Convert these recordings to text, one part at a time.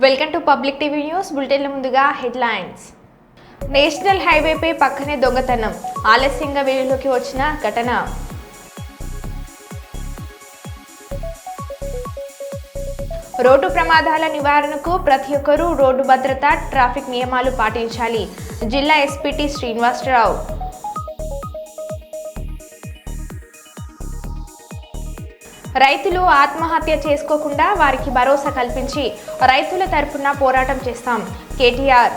Welcome to public TV news బులెటిన్ల ముందుగా headlines. National హైవేపై పక్కనే దొంగతనం, ఆలస్యంగా వెలుగులోకి వచ్చిన ఘటన. రోడ్డు ప్రమాదాల నివారణకు ప్రతి ఒక్కరూ రోడ్డు భద్రత, ట్రాఫిక్ నియమాలు పాటించాలి. జిల్లా ఎస్పీ శ్రీనివాసరావు. రైతులు ఆత్మహత్య చేసుకోకుండా వారికి భరోసా కల్పించి రైతుల తరపున పోరాటం చేస్తాం. కేటీఆర్.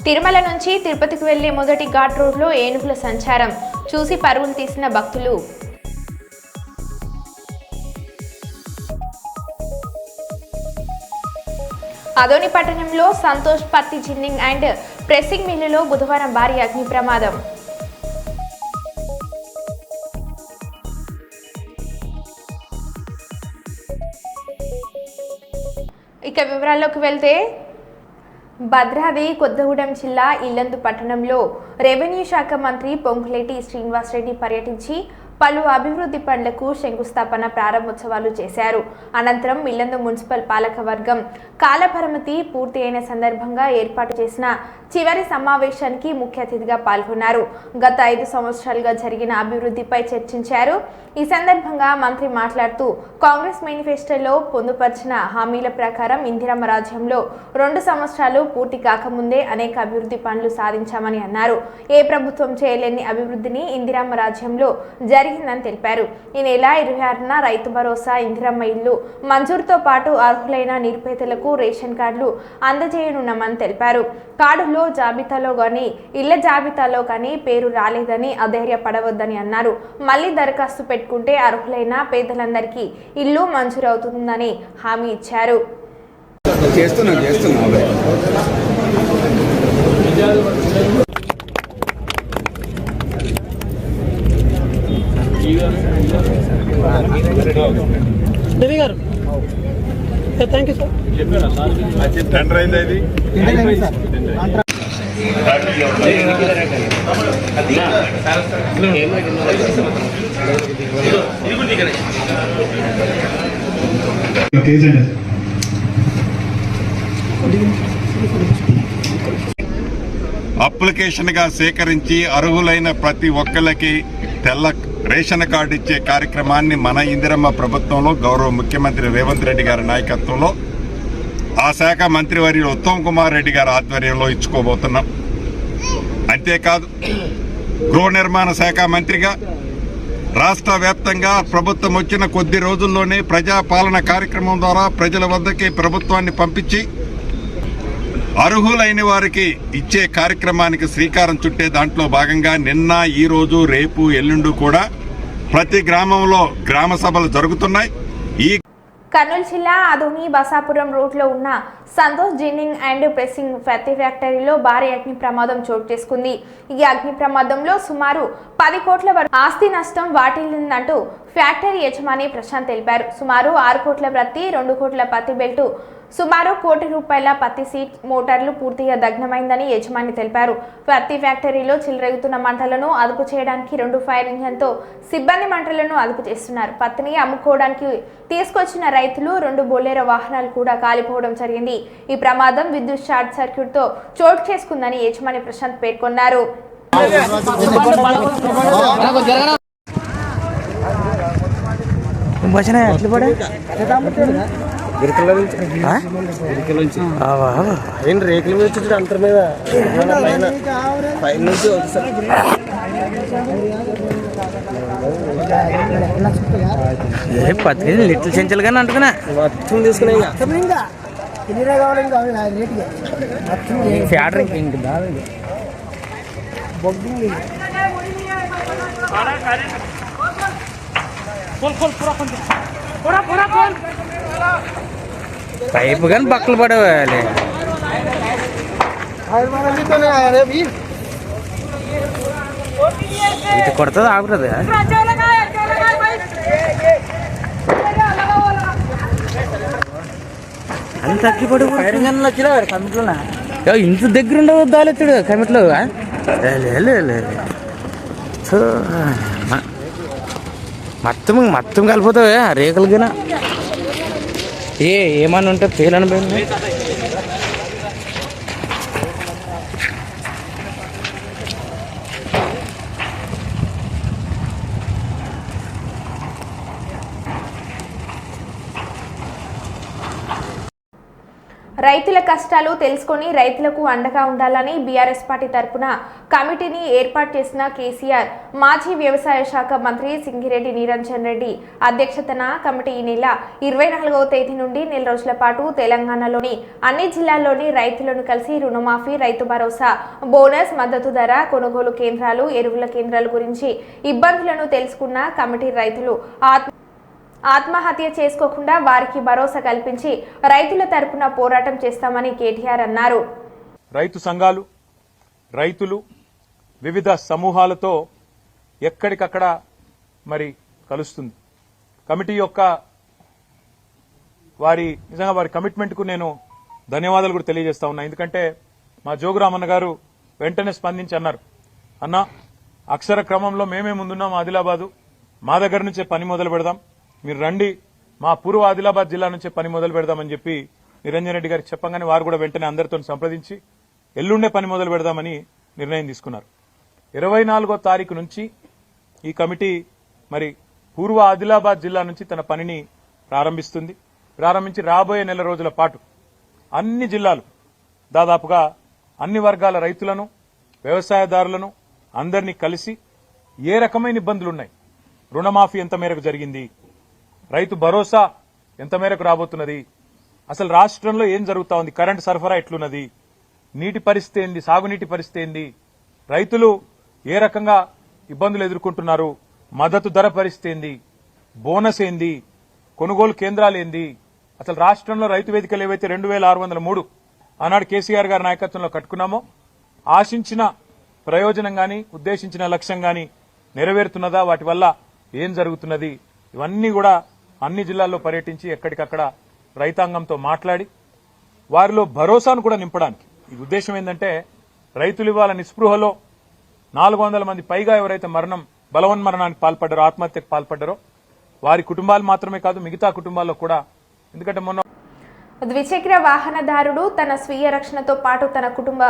తిరుమల నుంచి తిరుపతికి వెళ్లే మొదటి ఘాట్ రోడ్లో ఏనుగుల సంచారం చూసి పరుగులు తీసిన భక్తులు. ఆదోని పట్టణంలో సంతోష్ పత్తి జిన్నింగ్ అండ్ ప్రెసింగ్ మిల్లులో బుధవారం భారీ అగ్ని ప్రమాదం. ఇక వివరాల్లోకి వెళ్తే, భద్రాద్రి కొత్తగూడెం జిల్లా ఇల్లందు పట్టణంలో రెవెన్యూ శాఖ మంత్రి పొంగులేటి శ్రీనివాసరెడ్డి పర్యటించి పలు అభివృద్ధి పనులకు శంకుస్థాపన ప్రారంభోత్సవాలు చేశారు. అనంతరం ఇల్లందు మున్సిపల్ పాలకవర్గం కాలపరిమితి పూర్తి అయిన సందర్భంగా ఏర్పాటు చేసిన చివరి సమావేశానికి ముఖ్య అతిథిగా పాల్గొన్నారు. గత 5 సంవత్సరాలుగా జరిగిన అభివృద్ధిపై చర్చించారు. ఈ సందర్భంగా మంత్రి మాట్లాడుతూ, కాంగ్రెస్ మేనిఫెస్టోలో పొందుపరిచిన హామీల ప్రకారం ఇందిరమ్మ రాజ్యంలో 2 సంవత్సరాలు పూర్తి కాకముందే అనేక అభివృద్ధి పనులు సాధించామని అన్నారు. ఏ ప్రభుత్వం చేయలేని అభివృద్ధిని ఇందిరమ్మ రాజ్యంలో జరిగిందని తెలిపారు. ఈ నెల 26న రైతు భరోసా, ఇందిరమ్మ ఇల్లు మంజూరుతో పాటు అర్హులైన నిరుపేదలకు రేషన్ కార్డులు అందజేయనున్నామని తెలిపారు. కార్డులో జాబితాలో కానీ ఇళ్ల జాబితాలో కానీ పేరు రాలేదని అధైర్యపడవద్దని అన్నారు. మళ్లీ దరఖాస్తు పెట్టుకుంటే అర్హులైన పేదలందరికీ ఇల్లు మంజూరవుతుందని హామీ ఇచ్చారు. Thank you sir. టెండర్ అయింది ఇది. అప్లికేషన్ గా సేకరించి అర్హులైన ప్రతి ఒక్కరికి తెల్ల రేషన్ కార్డు ఇచ్చే కార్యక్రమాన్ని మన ఇందిరమ్మ ప్రభుత్వంలో గౌరవ ముఖ్యమంత్రి రేవంత్ రెడ్డి గారి నాయకత్వంలో ఆ శాఖ మంత్రివర్యులు ఉత్తమ్ కుమార్ రెడ్డి గారి ఆధ్వర్యంలో ఇచ్చుకోబోతున్నాం. అంతేకాదు, గృహ నిర్మాణ శాఖ మంత్రిగా రాష్ట్ర వ్యాప్తంగా ప్రభుత్వం వచ్చిన కొద్ది రోజుల్లోనే ప్రజాపాలన కార్యక్రమం ద్వారా ప్రజల వద్దకి ప్రభుత్వాన్ని పంపించి అర్హులైన వారికి ఇచ్చే కార్యక్రమానికి శ్రీకారం చుట్టే దాంట్లో భాగంగా నిన్న, ఈరోజు, రేపు, ఎల్లుండి కూడా ప్రతి గ్రామంలో గ్రామ సభలు జరుగుతున్నాయి. ఈ కర్నూలు జిల్లా ఆదోని బసాపురం రోడ్లో ఉన్న సంతోష్ జిన్నింగ్ అండ్ ప్రెసింగ్ పత్తి ఫ్యాక్టరీలో భారీ అగ్ని ప్రమాదం చోటు చేసుకుంది. ఈ అగ్ని ప్రమాదంలో సుమారు 10 కోట్ల వరకు ఆస్తి నష్టం వాటిల్లిందంటూ ఫ్యాక్టరీ యజమాని ప్రశాంత్ తెలిపారు. సుమారు 6 కోట్ల ప్రత్తి, 2 కోట్ల పత్తి బెల్టు, సుమారు ₹1 కోటి పత్తి సీట్ మోటార్లు పూర్తిగా దగ్ధమైందని యజమాని తెలిపారు. పత్తి ఫ్యాక్టరీలో చెలరేగుతున్న మంటలను అదుపు చేయడానికి 2 ఫైర్ ఇంజన్తో సిబ్బంది మంటలను అదుపు చేస్తున్నారు. పత్తిని అమ్ముకోవడానికి తీసుకొచ్చిన రైతులు 2 బొలెరో వాహనాలు కూడా కాలిపోవడం జరిగింది. ఈ ప్రమాదం విద్యుత్ షార్ట్ సర్క్యూట్ తో చోటు చేసుకుందని యజమాని ప్రశాంత్ పేర్కొన్నారు. రేకుల మీద వచ్చి అంతర్ మీద పైన నుంచి పత్తి లిటిల్ చెంచలు కానీ అంటున్నా మొత్తం తీసుకున్నా ఫ్యాక్టరీ ఇంకా పైపు కానీ బక్కలు పడేవాలి. ఇది కొడుతుంది ఆగుతుంది. అని తగ్గిపడి కమిట్లో ఇంత దగ్గర ఉండవు దాలెత్తాడు కమిట్లో. మొత్తం కలిపోతావే రేకులకినా ఏమన్నా ఉంటే పేలని పోయింది. రైతుల కష్టాలు తెలుసుకొని రైతులకు అండగా ఉండాలని బీఆర్ఎస్ పార్టీ తరపున కమిటీని ఏర్పాటు చేసిన కేసీఆర్ మాజీ వ్యవసాయ శాఖ మంత్రి సింగిరెడ్డి నిరంజన్ రెడ్డి అధ్యక్షతన కమిటీ ఈ నెల 24వ తేదీ నుండి నెల రోజుల పాటు తెలంగాణలోని అన్ని జిల్లాల్లోని రైతులను కలిసి రుణమాఫీ, రైతు భరోసా, బోనస్, మద్దతు ధర, కొనుగోలు కేంద్రాలు, ఎరువుల కేంద్రాల గురించి ఇబ్బందులను తెలుసుకున్న కమిటీ రైతులు ఆత్మహత్య చేసుకోకుండా వారికి భరోసా కల్పించి రైతుల తరపున పోరాటం చేస్తామని కేటీఆర్ అన్నారు. రైతు సంఘాలు, రైతులు వివిధ సమూహాలతో ఎక్కడికక్కడ మరి కలుస్తుంది. కమిటీ యొక్క నిజంగా వారి కమిట్మెంట్కు నేను ధన్యవాదాలు కూడా తెలియజేస్తా ఉన్నా. ఎందుకంటే మా జోగురామన్న గారు వెంటనే స్పందించి అన్నారు, అన్న అక్షర క్రమంలో మేమే ముందున్నాం, ఆదిలాబాదు మా దగ్గర నుంచే పని మొదలు పెడదాం, మీరు రండి, మా పూర్వ ఆదిలాబాద్ జిల్లా నుంచే పని మొదలు పెడదామని చెప్పి నిరంజన్ రెడ్డి గారికి చెప్పగానే వారు కూడా వెంటనే అందరితో సంప్రదించి ఎల్లుండే పని మొదలు పెడదామని నిర్ణయం తీసుకున్నారు. 24వ తారీఖు నుంచి ఈ కమిటీ మరి పూర్వ ఆదిలాబాద్ జిల్లా నుంచి తన పనిని ప్రారంభించి రాబోయే నెల రోజుల పాటు అన్ని జిల్లాలు దాదాపుగా అన్ని వర్గాల రైతులను, వ్యవసాయదారులను అందరినీ కలిసి ఏ రకమైన ఇబ్బందులున్నాయి, రుణమాఫీ ఎంత మేరకు జరిగింది, రైతు భరోసా ఎంత మేరకు రాబోతున్నది, అసలు రాష్ట్రంలో ఏం జరుగుతా ఉంది, కరెంటు సరఫరా ఎట్లున్నది, నీటి పరిస్థితి ఏంది, సాగునీటి పరిస్థితి ఏంది, రైతులు ఏ రకంగా ఇబ్బందులు ఎదుర్కొంటున్నారు, మద్దతు ధర పరిస్థితి ఏంది, బోనస్ ఏంది, కొనుగోలు కేంద్రాలు ఏంది, అసలు రాష్ట్రంలో రైతు వేదికలు ఏవైతే 2603 ఆనాడు కేసీఆర్ గారి నాయకత్వంలో కట్టుకున్నామో ఆశించిన ప్రయోజనం గాని ఉద్దేశించిన లక్ష్యం గాని నెరవేరుతున్నదా, వాటి వల్ల ఏం జరుగుతున్నది, ఇవన్నీ కూడా అన్ని జిల్లాల్లో పర్యటించి ఎక్కడికక్కడ రైతాంగంతో మాట్లాడి వారిలో భరోసాను కూడా నింపడానికి ఈ ఉద్దేశం ఏంటంటే రైతులు ఇవాళ నిస్పృహలో 400 మంది పైగా ఎవరైతే బలవన్మరణానికి పాల్పడ్డారో, ఆత్మహత్యకు పాల్పడ్డారో వారి కుటుంబాలు మాత్రమే కాదు మిగతా కుటుంబాల్లో కూడా. ఎందుకంటే మొన్న ద్విచక్ర వాహనదారుడు తన స్వీయ రక్షణతో పాటు తన కుటుంబ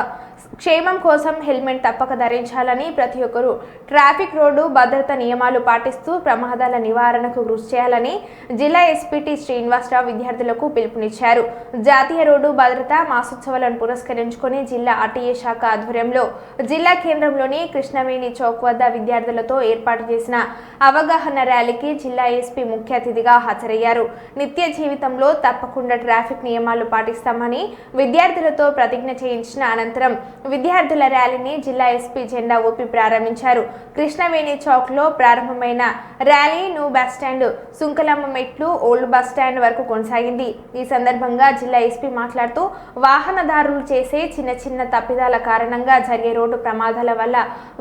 క్షేమం కోసం హెల్మెట్ తప్పక ధరించాలని, ప్రతి ఒక్కరూ ట్రాఫిక్ రోడ్డు భద్రత నియమాలు పాటిస్తూ ప్రమాదాల నివారణకు కృషి చేయాలని జిల్లా ఎస్పీ టి శ్రీనివాసరావు విద్యార్థులకు పిలుపునిచ్చారు. జాతీయ రోడ్డు భద్రతా మాసోత్సవాలను పురస్కరించుకుని జిల్లా ఆర్టీఏ శాఖ ఆధ్వర్యంలో జిల్లా కేంద్రంలోని కృష్ణవేణి చౌక్ వద్ద విద్యార్థులతో ఏర్పాటు చేసిన అవగాహన ర్యాలీకి జిల్లా ఎస్పీ ముఖ్య అతిథిగా హాజరయ్యారు. నిత్య జీవితంలో తప్పకుండా ట్రాఫిక్ నియమాలు పాటిస్తామని విద్యార్థులతో ప్రతిజ్ఞ చేయించిన అనంతరం విద్యార్థుల ర్యాలీని జిల్లా ఎస్పీ జెండా ఊపి ప్రారంభించారు. కృష్ణవేణి చౌక్ లో ప్రారంభమైన ర్యాలీ న్యూ బస్టాండ్, సుంకలమ్మ మెట్లు, ఓల్డ్ బస్టాండ్ వరకు కొనసాగింది. ఈ సందర్భంగా జిల్లా ఎస్పీ మాట్లాడుతూ వాహనదారులు చేసే చిన్న చిన్న తప్పిదాల కారణంగా జరిగే రోడ్డు ప్రమాదాల వల్ల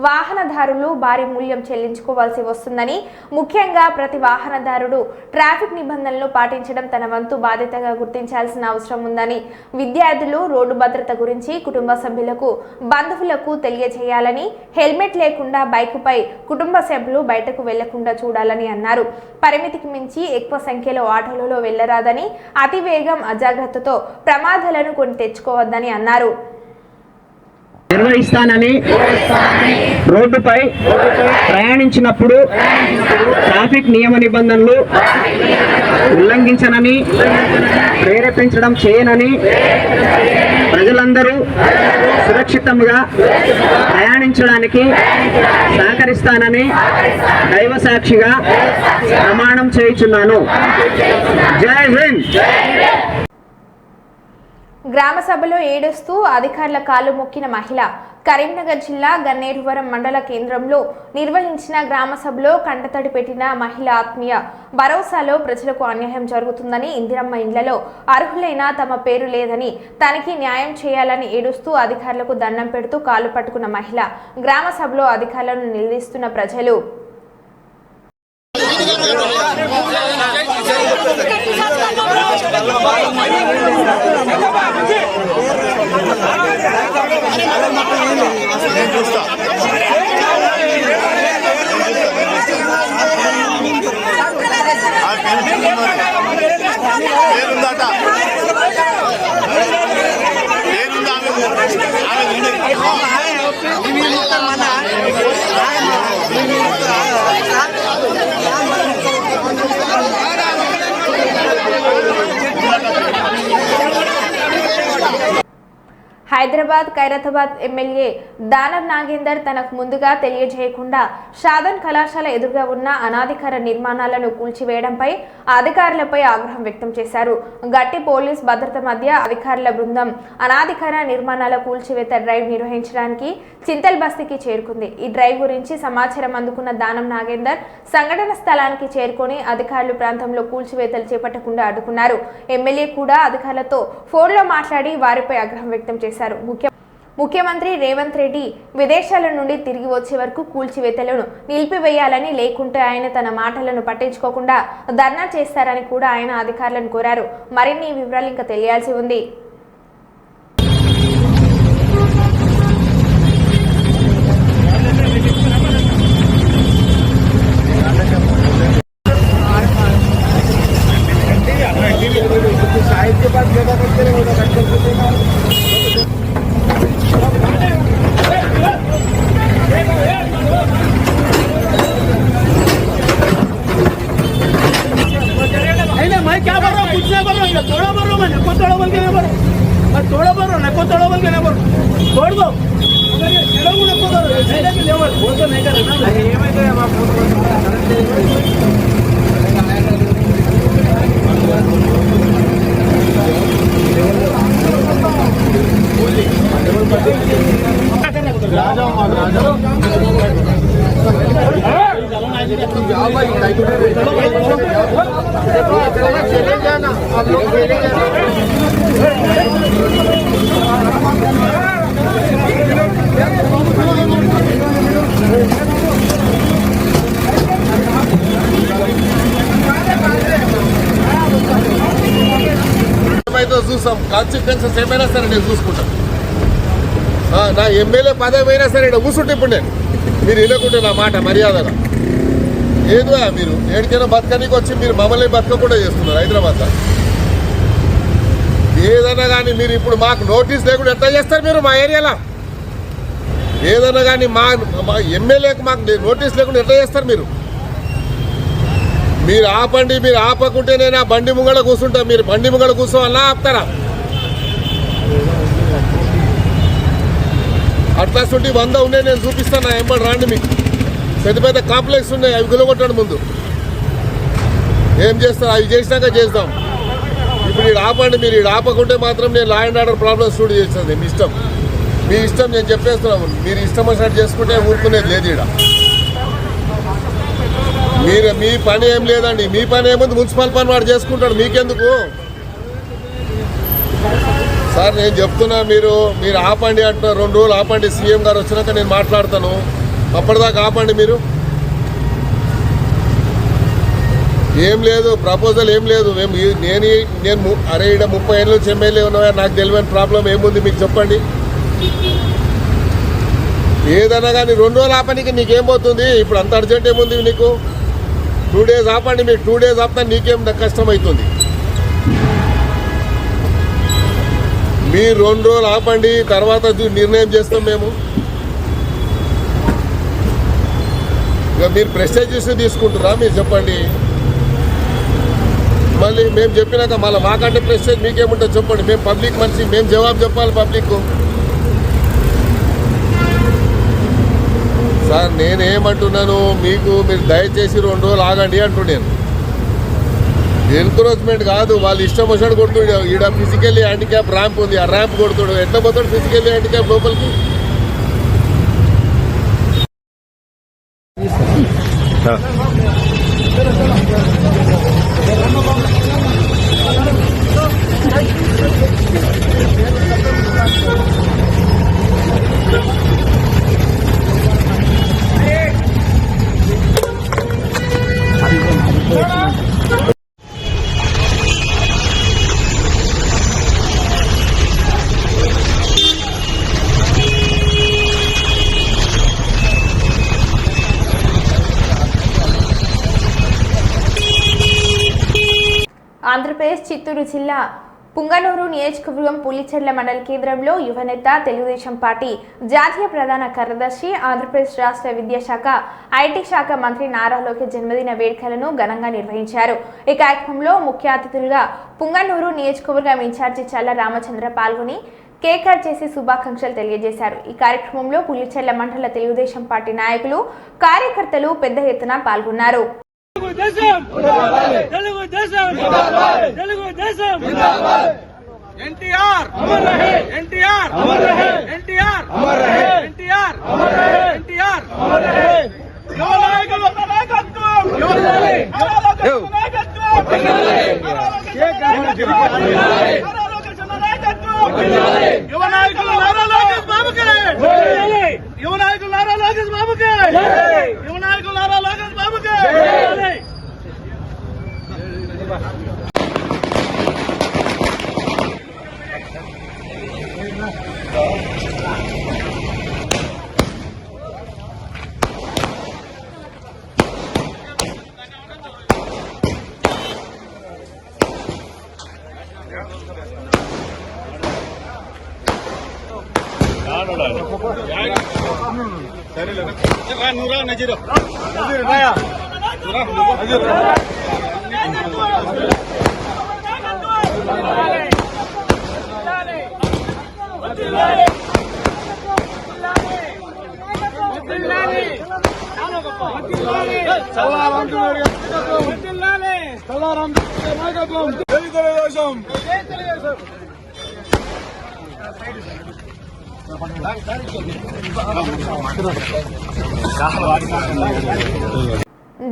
వాహనదారులు భారీ మూల్యం చెల్లించుకోవాల్సి వస్తుందని, ముఖ్యంగా ప్రతి వాహనదారుడు ట్రాఫిక్ నిబంధనలను పాటించడం తన వంతు బాధ్యతగా గుర్తించాల్సిన అవసరం ఉందని, విద్యార్థులు రోడ్డు భద్రత గురించి కుటుంబ సభ్యులకు, బంధువులకు తెలియజేయాలని, హెల్మెట్ లేకుండా బైకుపై కుటుంబ సభ్యులు బయటకు వెళ్లకుండా చూడాలని అన్నారు. పరిమితికి మించి ఎక్కువ సంఖ్యలో ఆటోలలో వెళ్లరాదని, అతి వేగం, అజాగ్రత్తతో ప్రమాదాలను కొని తెచ్చుకోవద్దని అన్నారు. నిర్వహిస్తానని, రోడ్డుపై ప్రయాణించినప్పుడు ట్రాఫిక్ నియమ నిబంధనలు ఉల్లంఘించనని, ప్రేరేపించడం చేయనని, ప్రజలందరూ సురక్షితంగా ప్రయాణించడానికి సహకరిస్తానని దైవ సాక్షిగా ప్రమాణం చేయుచున్నాను. జై హింద్. గ్రామ సభలో ఏడుస్తూ అధికారుల కాలు మొక్కిన మహిళ. కరీంనగర్ జిల్లా గన్నేరువరం మండల కేంద్రంలో నిర్వహించిన గ్రామ సభలో కంటతడి పెట్టిన మహిళ ఆత్మీయ భరోసాలో ప్రజలకు అన్యాయం జరుగుతుందని, ఇందిరమ్మ ఇండ్లలో అర్హులైన తమ పేరు లేదని, తనకి న్యాయం చేయాలని ఏడుస్తూ అధికారులకు దండం పెడుతూ కాలు పట్టుకున్న మహిళ. గ్రామ సభలో అధికారులను నిలదీస్తున్న ప్రజలు నేను చూస్తా. పేరుందట పేరుందా హైదరాబాద్ ఖైరతాబాద్ ఎమ్మెల్యే దానం నాగేందర్ తనకు ముందుగా తెలియజేయకుండా షాదన్ కళాశాల ఎదురుగా ఉన్న అనాధికార నిర్మాణాలను కూల్చివేయడంపై అధికారులపై ఆగ్రహం వ్యక్తం చేశారు. గట్టి పోలీస్ భద్రత మధ్య అధికారుల బృందం అనాధికార నిర్మాణాల కూల్చివేత డ్రైవ్ నిర్వహించడానికి చింతల్ బస్తీకి చేరుకుంది. ఈ డ్రైవ్ గురించి సమాచారం అందుకున్న దానం నాగేందర్ సంఘటన స్థలానికి చేరుకొని అధికారులు ప్రాంతంలో కూల్చివేతలు చేపట్టకుండా అడ్డుకున్నారు. ఎమ్మెల్యే కూడా అధికారులతో ఫోన్లో మాట్లాడి వారిపై ఆగ్రహం వ్యక్తం చేశారు. ముఖ్యమంత్రి రేవంత్ రెడ్డి విదేశాల నుండి తిరిగి వచ్చే వరకు కూల్చివేతలను నిలిపివేయాలని, లేకుంటే ఆయన తన మాటలను పట్టించుకోకుండా ధర్నా చేస్తారని కూడా ఆయన అధికారులను కోరారు. మరిన్ని వివరాలు ఇంకా తెలియాల్సి ఉంది. చూసాం కాన్సిక్వెన్సెస్ ఏమైనా సరే నేను చూసుకుంటాను. నా ఎమ్మెల్యే పదవి అయినా సరే ఇక్కడ కూర్చుంటే ఇప్పుడు నేను మీరు వెళ్ళకుంటే నా మాట మర్యాదగా ఏదో మీరు ఏడికైనా బతకనికి వచ్చి మీరు మమ్మల్ని బతకకుండా చేస్తున్నారు హైదరాబాద్లో. ఏదన్నా కానీ మీరు ఇప్పుడు మాకు నోటీస్ లేకుండా ఎట్లా చేస్తారు మీరు మా ఏరియాలో? ఏదన్నా కానీ మా ఎమ్మెల్యేకి మాకు నోటీస్ లేకుండా ఎట్లా చేస్తారు మీరు? మీరు ఆపండి, మీరు ఆపకుంటే నేను ఆ బండి ముంగడ కూర్చుంటా. మీరు బండి ముంగడ కూర్చోవాలా ఆపుతారా? అట్లాస్ 100 ఉన్నాయి, నేను చూపిస్తాను. నా ఎంబడి రాండి, మీకు పెద్ద పెద్ద కాంప్లెక్స్ ఉన్నాయి, అవి గులగొట్టాడు ముందు. ఏం చేస్తారు? అవి చేసినాక చేద్దాం. ఇప్పుడు ఈడు ఆపండి. మీరు ఈడు ఆపకుంటే మాత్రం నేను law and order problems stood చేస్తాను. మీ ఇష్టం, మీ ఇష్టం. నేను చెప్పేస్తున్నాను, మీరు ఇష్టం వచ్చినట్టు చేసుకుంటే ఊరుకునేది లేదు. ఈడ మీరు మీ పని ఏం లేదండి. మీ పని ఏముంది? మున్సిపల్ పని వాడు చేసుకుంటాడు, మీకెందుకు సార్? నేను చెప్తున్నా, మీరు ఆపండి అంటున్నారు. 2 రోజులు ఆపండి. సీఎం గారు వచ్చినాక నేను మాట్లాడతాను. అప్పటిదాకా ఆపండి. మీరు ఏం లేదు, ప్రపోజల్ ఏం లేదు. నేను అరే ఇక్కడ 30 ఏళ్ళ నుంచి ఎమ్మెల్యే ఉన్నాయా, నాకు తెలియని ప్రాబ్లం ఏముంది మీకు చెప్పండి. ఏదన్నా కానీ 2 రోజులు ఆపనికి నీకేమవుతుంది? ఇప్పుడు అంత అర్జెంట్ ఏముంది నీకు? 2 డేస్ ఆపండి. మీరు 2 డేస్ ఆపితే నీకేం కష్టం అవుతుంది? మీరు 2 రోజులు ఆపండి, తర్వాత నిర్ణయం చేస్తాం మేము. ఇక మీరు ప్రెస్టేజ్ తీసుకుంటారా? మీరు చెప్పండి. మళ్ళీ మేము చెప్పినాక మళ్ళీ మాకంటే ప్రెస్టేజ్ మీకేముంటుంది చెప్పండి. మేము పబ్లిక్ మనిషి, మేము జవాబు చెప్పాలి పబ్లిక్. సార్ నేనేమంటున్నాను, మీరు దయచేసి 2 రోజులు ఆగండి అంటున్నాను. ఎన్క్రోచ్మెంట్ కాదు, వాళ్ళు ఇష్టం వచ్చినట్టు కొడుతుండే. ఈడ ఫిజికల్లీ హ్యాండిక్యాప్ ర్యాంప్ ఉంది, ఆ ర్యాంప్ కొడుతుడు. ఎట్లా పోతాడు ఫిజికల్లీ హ్యాండిక్యాప్ లోపలికి? ఆంధ్రప్రదేశ్ చిత్తూరు జిల్లా పుంగనూరు నియోజకవర్గం పులిచెర్ల మండల కేంద్రంలో యువనేత తెలుగుదేశం పార్టీ జాతీయ ప్రధాన కార్యదర్శి ఆంధ్రప్రదేశ్ రాష్ట్ర విద్యాశాఖ ఐటీ శాఖ మంత్రి నారా లోకేష్ జన్మదిన వేడుకలను ఘనంగా నిర్వహించారు. ఈ కార్యక్రమంలో ముఖ్య అతిథులుగా పుంగనూరు నియోజకవర్గం ఇన్ఛార్జి చల్ల రామచంద్ర పాల్గొని కేక్ కట్ చేసి శుభాకాంక్షలు తెలియజేశారు. ఈ కార్యక్రమంలో పులిచెర్ల మండల తెలుగుదేశం పార్టీ నాయకులు కార్యకర్తలు పెద్ద ఎత్తున పాల్గొన్నారు. ఎన్టీఆర్ అమర్ రహే, ఎన్టీఆర్ అమర్ రహే, ఎన్టీఆర్ అమర్ రహే, ఎన్టీఆర్ అమర్ రహే, ఎన్టీఆర్ అమర్ రహే. యువ నాయకుల నాయకత్వం, యువ నాయకుల నాయకత్వం, యువ నాయకులు నారా లోకేష్ బాబుకే, యువ నాయకులు నారా లోకేష్ బాబుకే, యువ నాయకులు నారా లోకేష్ బాబుకే.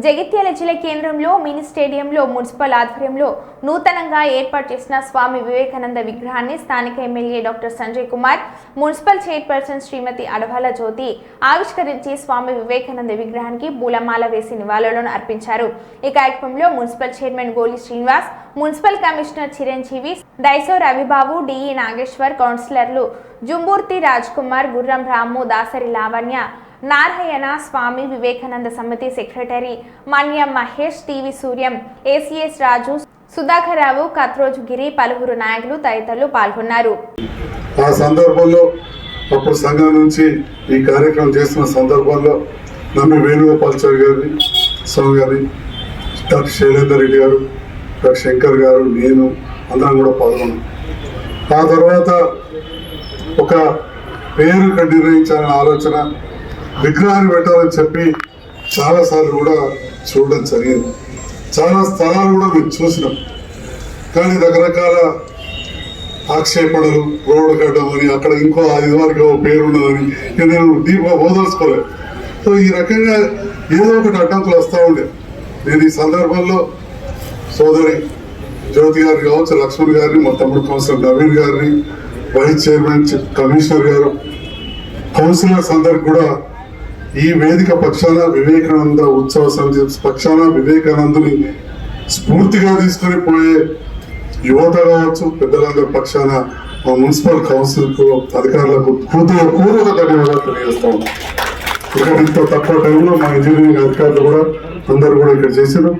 జగిత్యాల జిల్లా కేంద్రంలో మినీ స్టేడియంలో మున్సిపల్ ఆధ్వర్యంలో నూతనంగా ఏర్పాటు చేసిన స్వామి వివేకానంద విగ్రహాన్ని స్థానిక MLA doctor Sanjay Kumar, municipal chairperson Shrimati Adavala Jyothi ఆవిష్కరించి స్వామి వివేకానంద విగ్రహానికి పూలమాల వేసి నివాళులను అర్పించారు. ఈ కార్యక్రమంలో municipal chairman Goli Srinivas, municipal commissioner Chiranjeevi, డైసో రవిబాబు, డిఈ నాగేశ్వర్, కౌన్సిలర్లు జుంబూర్తి రాజ్ కుమార్, గుర్రం రాము, దాసరి లావణ్య, నారాయణ, స్వామి వివేకానంద సమితి సెక్రటరీ మన్యం మహేష్, టీవీ సూర్యం, ఏసీఎస్ రాజు, సుధాకర్ రావు, కత్రోజు గిరి, పలువురు నాయకులు తదితరులు పాల్గొన్నారు. ఆ సందర్భంలో అప్పుడు సంఘం నుంచి ఈ కార్యక్రమం చేస్తున్న సందర్భంలో నన్ను వేణుగోపాల్చారి గారిని, స్వామి గారిని, డాక్టర్ శైలేందర్ రెడ్డి గారు, డాక్టర్ శంకర్ గారు, నేను అందరం కూడా పాల్గొన్నాం. ఆ తర్వాత ఒక పేరు నిర్ణయించాలనే ఆలోచన, విగ్రహాన్ని పెట్టాలని చెప్పి చాలాసార్లు కూడా చూడడం జరిగింది. చాలా స్థలాలు కూడా మేము చూసినాం. కానీ రకరకాల ఆక్షేపణలు, రోడ్డు కట్టడం అని, అక్కడ ఇంకో ఇదివరకు పేరు ఉన్నదని నేను డీప్గా ఓదలుచుకోలేదు. సో ఈ రకంగా ఏదో ఒకటి అడ్డంకులు వస్తూ ఉండే. నేను ఈ సందర్భంలో సోదరి జ్యోతి గారు కావచ్చు, లక్ష్మణ్ గారిని, మా తమ్ముడు కౌన్సిలర్ నవీన్ గారిని, వైస్ చైర్మన్ కమిషనర్ గారు, కౌన్సిలర్స్ అందరికి కూడా ఈ వేదిక పక్షాన, వివేకానంద ఉత్సవ సమితి పక్షాన, వివేకానందుని స్ఫూర్తిగా తీసుకొని పోయే యువత కావచ్చు, పెద్దలందరి పక్షాన మా మున్సిపల్ కౌన్సిల్కు, అధికారులకు పూర్వక ధన్యవాదాలు తెలియజేస్తా ఉన్నాం. ఇక్కడ ఇంత తక్కువ టైంలో మా ఇంజనీరింగ్ అధికారులు కూడా అందరూ కూడా ఇక్కడ చేశారు.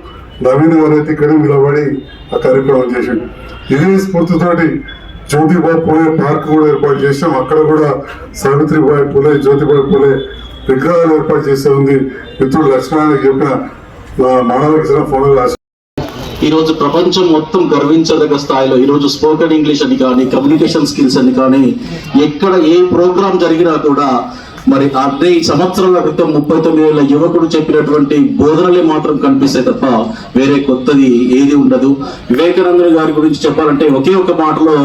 నవీన్ గారు అయితే ఇక్కడ నిలబడి ఆ కార్యక్రమం చేశాడు. ఇదే స్ఫూర్తితోటి జ్యోతిబాయి పూలే పార్క్ కూడా ఏర్పాటు చేసాం. అక్కడ కూడా సావిత్రిబాయి పూలే, జ్యోతిబాయి పూలే విగ్రహాలు ఏర్పాటు చేసే ఉంది. మిత్రుడు లక్ష్మణానికి చెప్పిన మానవులకు ఇచ్చిన ఫోన్లు ఈరోజు ప్రపంచం మొత్తం గర్వించదగ్గ స్థాయిలో ఈరోజు స్పోకెన్ ఇంగ్లీష్ అని కానీ, కమ్యూనికేషన్ స్కిల్స్ అని కానీ, ఎక్కడ ఏ ప్రోగ్రాం జరిగినా కూడా మరి అదే సంవత్సరాల క్రితం 39 ఏళ్ల యువకుడు చెప్పినటువంటి బోధనలే మాత్రం కనిపిస్తాయి తప్ప వేరే కొత్తది ఏది ఉండదు. వివేకానంద గారి గురించి చెప్పాలంటే ఒకే ఒక మాటలో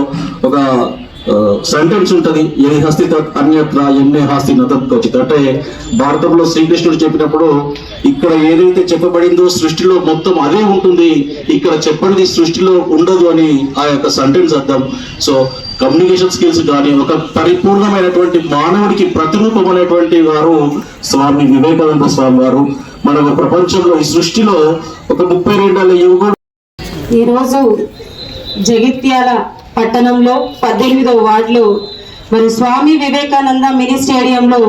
ఒక సెంటెన్స్ ఉంటది, ఏ హస్తి అన్యత్ర ఎన్నే హస్తి నతత్వచిత్. అంటే భారతంలో శ్రీకృష్ణుడు చెప్పినప్పుడు ఇక్కడ ఏదైతే చెప్పబడిందో సృష్టిలో మొత్తం అదే ఉంటుంది, ఇక్కడ చెప్పనిది సృష్టిలో ఉండదు అని ఆ యొక్క సెంటెన్స్ అర్థం. సో కమ్యూనికేషన్ స్కిల్స్ కానీ ఒక పరిపూర్ణమైనటువంటి మానవుడికి ప్రతిరూపం అనేటువంటి వారు స్వామి వివేకానంద స్వామి వారు. మన ప్రపంచంలో ఈ సృష్టిలో ఒక 32 ఏళ్ల యువకుడు ఈరోజు జగిత్యాల పట్టణంలో 18వ వార్డులో మరి స్వామి వివేకానంద మినీ స్టేడియంలో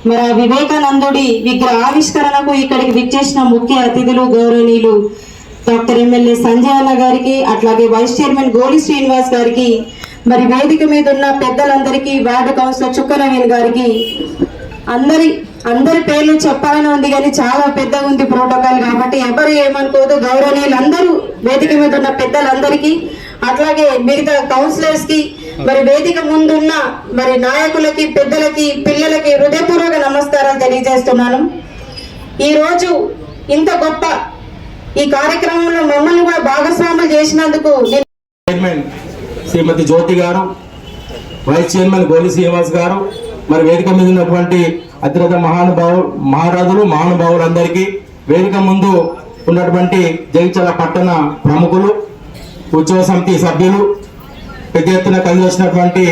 మరి ఆ వివేకానందుడి విగ్రహ ఆవిష్కరణకు ఇక్కడికి విచ్చేసిన ముఖ్య అతిథులు గౌరవనీయులు డాక్టర్ ఎమ్మెల్యే సంజయ్ అన్న గారికి, అట్లాగే వైస్ చైర్మన్ గోలి శ్రీనివాస్ గారికి, మరి వేదిక మీద ఉన్న పెద్దలందరికీ, వార్డు కౌన్సిలర్ చుక్క నవీన్ గారికి, అందరి పేర్లు చెప్పాలని ఉంది కానీ చాలా పెద్దగా ఉంది ప్రోటోకాల్, కాబట్టి ఎవరు ఏమనుకోదు. గౌరవనీయులందరూ వేదిక మీద ఉన్న పెద్దలందరికీ, అట్లాగే మిగతా కౌన్సిలర్స్ కి, మరి వేదిక ముందున్న మరి నాయకులకి, పెద్దలకి, పిల్లలకి హృదయపూర్వక నమస్కారాలు తెలియజేస్తున్నాను. ఈ రోజు ఇంత గొప్ప ఈ కార్యక్రమంలో మమ్మల్ని కూడా భాగస్వాములు చేసినందుకు చైర్మన్ శ్రీమతి జ్యోతి గారు, వైస్ చైర్మన్ గోలి శ్రీనివాస్ గారు, మరి వేదిక మీద ఉన్నటువంటి అతిరథ మహానుభావులందరికీ, వేదిక ముందు ఉన్నటువంటి జగిత్యాల పట్టణ ప్రముఖులు, ఉత్సవ సమితి సభ్యులు, పెద్ద ఎత్తున కలిసి వచ్చినటువంటి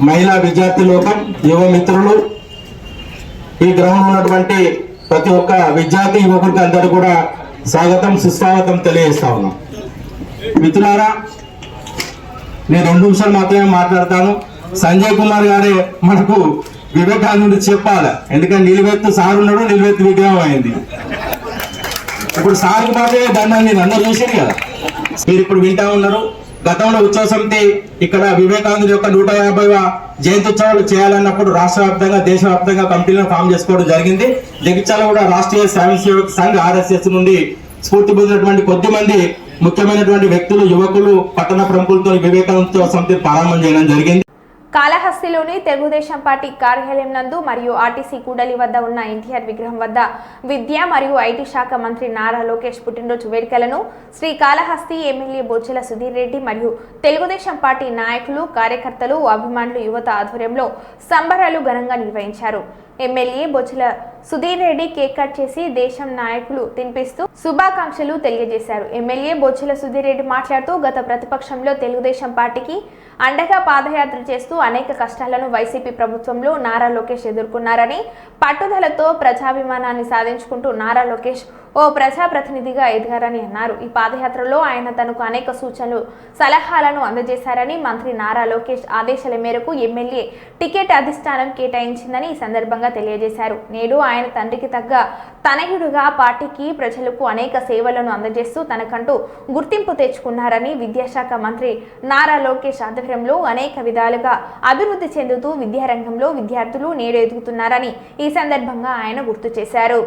మహిళా విద్యార్థి లోకం, యువ మిత్రులు, ఈ గ్రౌండ్ ఉన్నటువంటి ప్రతి ఒక్క విద్యార్థి యువకుడికి అందరూ కూడా స్వాగతం సుస్వాగతం తెలియజేస్తా ఉన్నాం. మిత్రులారా, నేను 2 నిమిషాలు మాత్రమే మాట్లాడతాను. సంజయ్ కుమార్ గారే మనకు వివేకానంద చెప్పాలి, ఎందుకంటే నిలువెత్తు సార్ ఉన్నాడు, నిలువెత్తు విగ్రహం అయింది. ఇప్పుడు సార్కి మాత్రమే దండాన్ని నేను అందరూ చూసాను కదా. మీరు ఇప్పుడు వింటా ఉన్నారు. గతంలో ఉత్సవ సమితి ఇక్కడ వివేకానంద యొక్క 150వ జయంతి ఉత్సవాలు చేయాలన్నప్పుడు రాష్ట్ర వ్యాప్తంగా, దేశవ్యాప్తంగా కమిటీలను ఫామ్ చేసుకోవడం జరిగింది. జగిత్యాల కూడా రాష్ట్రీయ స్వయం సేవక సంఘ్ RSS నుండి స్ఫూర్తి పొందినటువంటి కొద్దిమంది ముఖ్యమైనటువంటి వ్యక్తులు, యువకులు, పట్టణ ప్రముఖులతో వివేకానంద ఉత్సవ సమితిని ప్రారంభం చేయడం జరిగింది. కాళహస్తిలోని తెలుగుదేశం పార్టీ కార్యాలయం నందు మరియు ఆర్టీసీ కూడలి వద్ద ఉన్న ఎన్టీఆర్ విగ్రహం వద్ద విద్యా మరియు ఐటీ శాఖ మంత్రి నారా లోకేష్ పుట్టినరోజు వేడుకలను శ్రీ కాళహస్తి ఎమ్మెల్యే బొజ్జల సుధీర్ రెడ్డి మరియు తెలుగుదేశం పార్టీ నాయకులు, కార్యకర్తలు, అభిమానులు, యువత ఆధ్వర్యంలో సంబరాలు ఘనంగా నిర్వహించారు. MLA Bojjala Sudheer Reddy cake cut చేసి దేశం నాయకులు తినిపిస్తూ శుభాకాంక్షలు తెలియజేశారు. ఎమ్మెల్యే బొజ్జల సుధీర్ రెడ్డి మాట్లాడుతూ గత ప్రతిపక్షంలో తెలుగుదేశం పార్టీకి అండగా పాదయాత్ర చేస్తూ అనేక కష్టాలను వైసీపీ ప్రభుత్వంలో నారా లోకేష్ ఎదుర్కొన్నారని, పట్టుదలతో ప్రజాభిమానాన్ని సాధించుకుంటూ నారా లోకేష్ ఓ ప్రజాప్రతినిధిగా ఎదిగారని అన్నారు. ఈ పాదయాత్రలో ఆయన తనకు అనేక సూచనలు, సలహాలను అందజేశారని, మంత్రి నారా లోకేష్ ఆదేశాల మేరకు ఎమ్మెల్యే టికెట్ అధిష్టానం కేటాయించిందని ఈ సందర్భంగా తెలియజేశారు. నేడు ఆయన తండ్రికి తగ్గ తనయుడుగా పార్టీకి, ప్రజలకు అనేక సేవలను అందజేస్తూ తనకంటూ గుర్తింపు తెచ్చుకున్నారని, విద్యాశాఖ మంత్రి నారా లోకేష్ ఆధ్వర్యంలో అనేక విధాలుగా అభివృద్ధి చెందుతూ విద్యారంగంలో విద్యార్థులు నేడు ఎదుగుతున్నారని ఈ సందర్భంగా ఆయన గుర్తు చేశారు.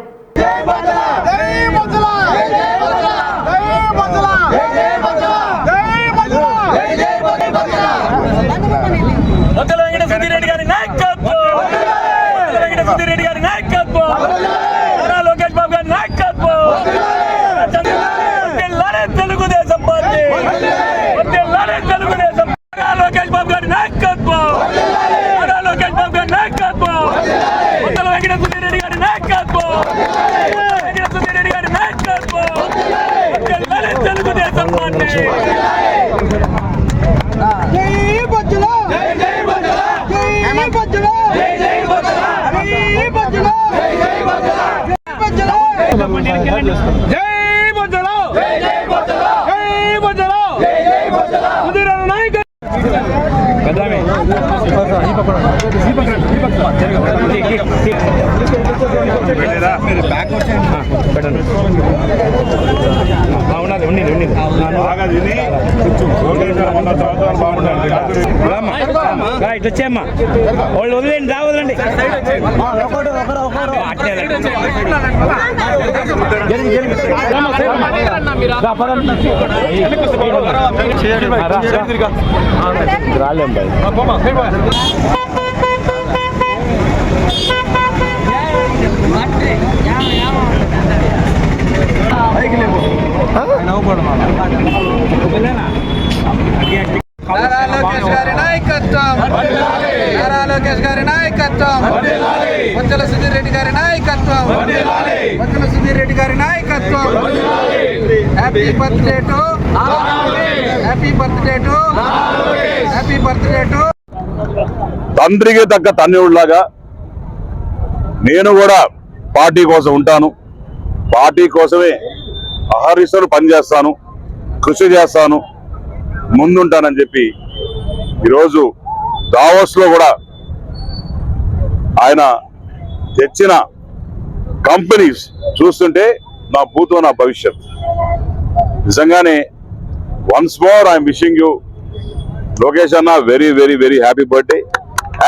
ఇట్లా వచ్చేమ్మా, వాళ్ళు వదిలేండి, రా వదలండి. రాలేం బాయ్. నారా లోకేష్ గారి నాయకత్వం, నారా లోకేష్ గారి నాయకత్వం, బొజ్జల సుధీర్ రెడ్డి గారి నాయకత్వం, బొజ్జల సుధీర్ రెడ్డి గారి నాయకత్వం. Happy birthday to, happy birthday to, happy birthday to. తండ్రికి తగ్గ తన్యుడిలాగా నేను కూడా పార్టీ కోసం ఉంటాను, పార్టీ కోసమే అహర్నిశలు పనిచేస్తాను, కృషి చేస్తాను, ముందుంటానని చెప్పి ఈరోజు దావోస్లో కూడా ఆయన తెచ్చిన కంపెనీస్ చూస్తుంటే నా భూతో నా భవిష్యత్, నిజంగానే once more I'm wishing you Lokesh అన్న very very very happy birthday.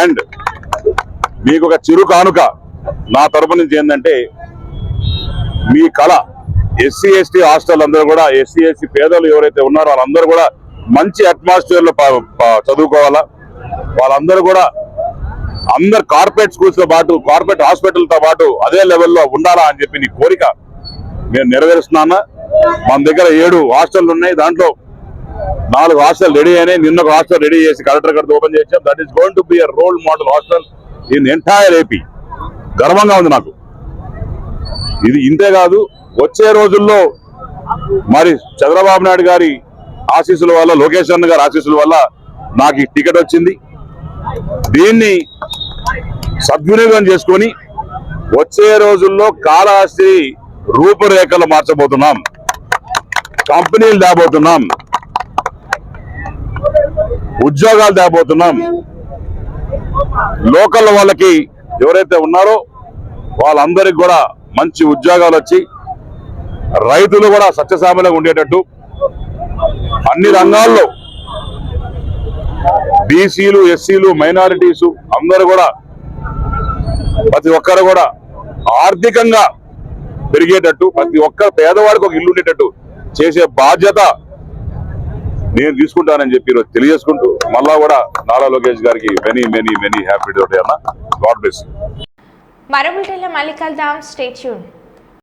And మీకు ఒక చిరు కానుక నా తరపు నుంచి ఏంటంటే, మీ కళ ఎస్సీ ఎస్టీ హాస్టల్ అందరూ కూడా, ఎస్సీ ఎస్టీ పేదలు ఎవరైతే ఉన్నారో వాళ్ళందరూ కూడా మంచి అట్మాస్ఫియర్ లో చదువుకోవాలా, వాళ్ళందరూ కూడా అందరు కార్పొరేట్ స్కూల్స్ తో పాటు కార్పొరేట్ హాస్పిటల్ తో పాటు అదే లెవెల్లో ఉండాలా అని చెప్పి నీ కోరిక నేను నెరవేరుస్తున్నా. మన దగ్గర 7 హాస్టల్ ఉన్నాయి, దాంట్లో 4 హాస్టల్ రెడీ అయినాయి. నిన్న ఒక హాస్టల్ రెడీ చేసి కలెక్టర్ గారితో ఓపెన్ చేసాం. That is going to be a role model hostel in entire AP. గర్వంగా ఉంది నాకు. ఇది ఇంతే కాదు, వచ్చే రోజుల్లో మరి చంద్రబాబు నాయుడు గారి ఆశీస్సుల వల్ల, లోకేష్ అన్న గారి ఆశీస్సుల వల్ల నాకు ఈ టికెట్ వచ్చింది. దీన్ని సద్వినియోగం చేసుకొని వచ్చే రోజుల్లో కాళహస్తి రూపురేఖలు మార్చబోతున్నాం, కంపెనీలు తేబోతున్నాం, ఉద్యోగాలు తేబోతున్నాం. లోకల్ వాళ్ళకి ఎవరైతే ఉన్నారో వాళ్ళందరికి కూడా మంచి ఉద్యోగాలు వచ్చి రైతులు కూడా సత్యసామలంగా ఉండేటట్టు, అన్ని రంగాల్లో బీసీలు, ఎస్సీలు, మైనారిటీసు అందరూ కూడా ప్రతి ఒక్కరు కూడా ఆర్థికంగా పెరిగేటట్టు, ప్రతి ఒక్క పేదవాడికి ఒక ఇల్లు ఉండేటట్టు చేసే బాధ్యత నేను తీసుకుంటానని చెప్పి ఈరోజు తెలియజేసుకుంటూ, మళ్ళా కూడా నారా లోకేష్ గారికి many many many happy birthday అన్న. God bless. మరో బులెటిన్లో మళ్ళీ కలుద్దాం. Stay tune.